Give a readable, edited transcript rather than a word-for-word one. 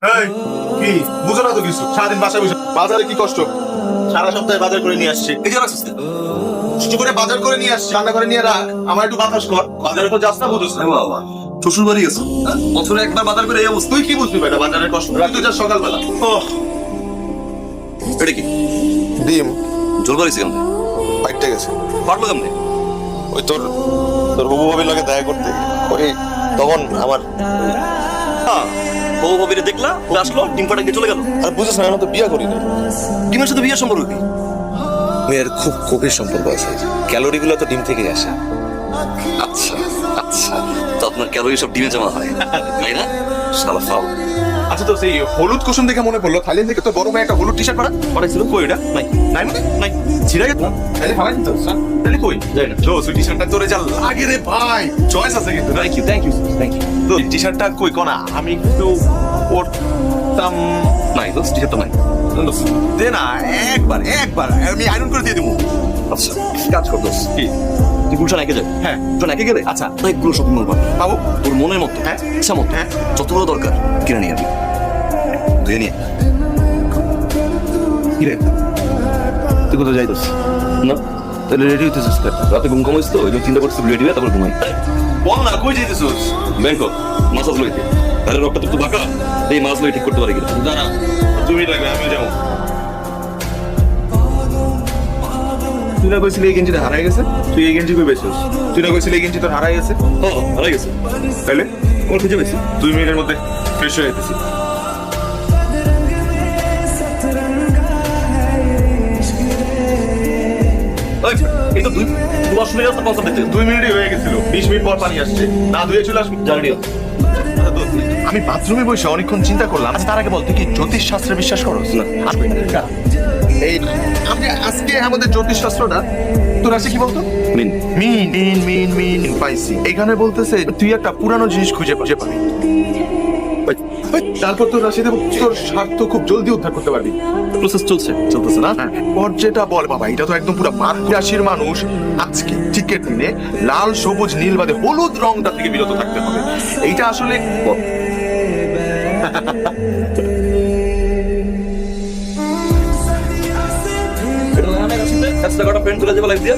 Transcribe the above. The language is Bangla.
এই কি বুঝো না তো কিছু? সারাদিন বাসায় বসে বাজারে কি কষ্ট, সারা সপ্তাহে বাজার করে নিয়ে আসছি। এই যে রাখছিস কেন? কষ্ট করে বাজার করে নিয়ে আসছি, রান্না করে নিয়ে রাখ, আমার একটু বাতাস কর। বাজারে তো যাস না, বুঝোস না। বাবা শ্বশুর বাড়ি গেছো, বছরে একবার বাজার করে এই অবস্থা। তুই কি বুঝবি বেটা বাজারের কষ্ট? তুই তো যাস সকালবেলা। ও এটা কি ডিম জোর বাড়িছে কেমন? ফাইটটা গেছে। পারলো কেমনে? ওই তোর তোর বুবু ভাবির লাগে দেখা করতে, ওই তখন আমার হ্যাঁ, বউ ভাবিরে দেখলা, ও আসলো, ডিম ফাটা দিয়ে চলে গেল। আর বুঝিস না, আমি তো বিয়ে করি না। ডিমের সাথে বিয়ের সম্পর্ক কি? মেয়ের খুব গভীর সম্পর্ক আছে, ক্যালোরিগুলো তো ডিম থেকে আসে। আচ্ছা আচ্ছা, তো আপনার ক্যালোরি সব ডিমে জমা হয়, তাই না? শালা ফাউল। আচ্ছা, তো সেই হলুদ কুসুম দেখে মনে পড়লো, থাইল্যান্ড থেকে তো বড় ভাই একটা হলুদ টি শার্ট পাঠাইছিল। কই ওটা? নাই নাই মানে নাই, ছিঁড়ে গেছে। তাহলে ফালাই দিত, তাহলে কই যাই না। তো ওই টি শার্টটা তোরে যা লাগে রে ভাই, চয়েস আছে কিন্তু। Thank you thank you thank you. তো টি শার্টটা কই কোনা, আমি একটু পরতাম। নাই দোস্ত, টি শার্টটা নাই। দে না, একবার একবার আমি আয়রন করে দিয়ে দেবো। আচ্ছা কাজ কর দোস্ত, কি তুই গুলশান একে যাবি? হ্যাঁ। গুলশান একে গেলে আচ্ছা অনেকগুলো শপিং মল পাবি। বাবু তোর মনের মতো, হ্যাঁ। ইচ্ছা মতো, হ্যাঁ। যতগুলো দরকার কিনে নিয়ে যাবি। ধুয়ে নিয়ে কিরে তুই কোথাও যাইতস না, তাহলে রেডি হইতেছিস কেন? রাতে ঘুম কম হয়েছে তো, ওই জন্য চিন্তা করছি রেডি হয়ে তারপর ঘুমাই। বল না, কই যাইতেছিস? ব্যাংকক মাছ লইতে, তাহলে রক্তটা একটু বাঁকা, এই মাছ লই ঠিক করতে পারি কিনা। দাঁড়া, তুমি লাগবে, আমি যাবো। তুই না কইছিলি এই গেঞ্জিটা হারাই গেছে? তুই এই গেঞ্জি কই বেছিস? তুই না কইছিলি এই গেঞ্জি তোর হারাই গেছে? ও হারাই গেছে, তাহলে কোন খুঁজে পেয়েছি? 2 মিনিটের মধ্যে ফ্রেশ হয়ে যেতেছি। এই তো তুই তোমার শুনে যাচ্ছে কনসার্ট দেখতে 2 মিনিটই হয়ে গেছিল, 20 মিনিট পর পানি আসছে, না ধুয়ে চলে আসবি। জানি। আমি বাথরুমে বসে অনেকক্ষণ চিন্তা করলাম। আচ্ছা, তার আগে বল, তুই কি জ্যোতিষ শাস্ত্রে বিশ্বাস করস? না। এই আমি আজকে আমাদের জ্যোতিষ শাস্ত্রটা, তোর আছে কি বলতো? মিন মিন মিন মিন মিন পাইছি। এখানে বলতেছে তুই একটা পুরানো জিনিস খুঁজে পাবি। তারপর তোর রাশিতে তোর স্বার্থ খুব জলদি উদ্ধার করতে পারবি। প্রসেস চলছে। চলতেছে না? পর যেটা বল বাবা, এটা তো একদম পুরো মার্গ রাশির মানুষ আজকে টিকেট দিনে লাল সবুজ নীল বাদে হলুদ রংটা থেকে বিরত থাকতে হবে। এইটা আসলে এটা না, আমি আসলে 100 টাকা ফ্রেন্ড চলে যাবে লাইফ দিয়ে।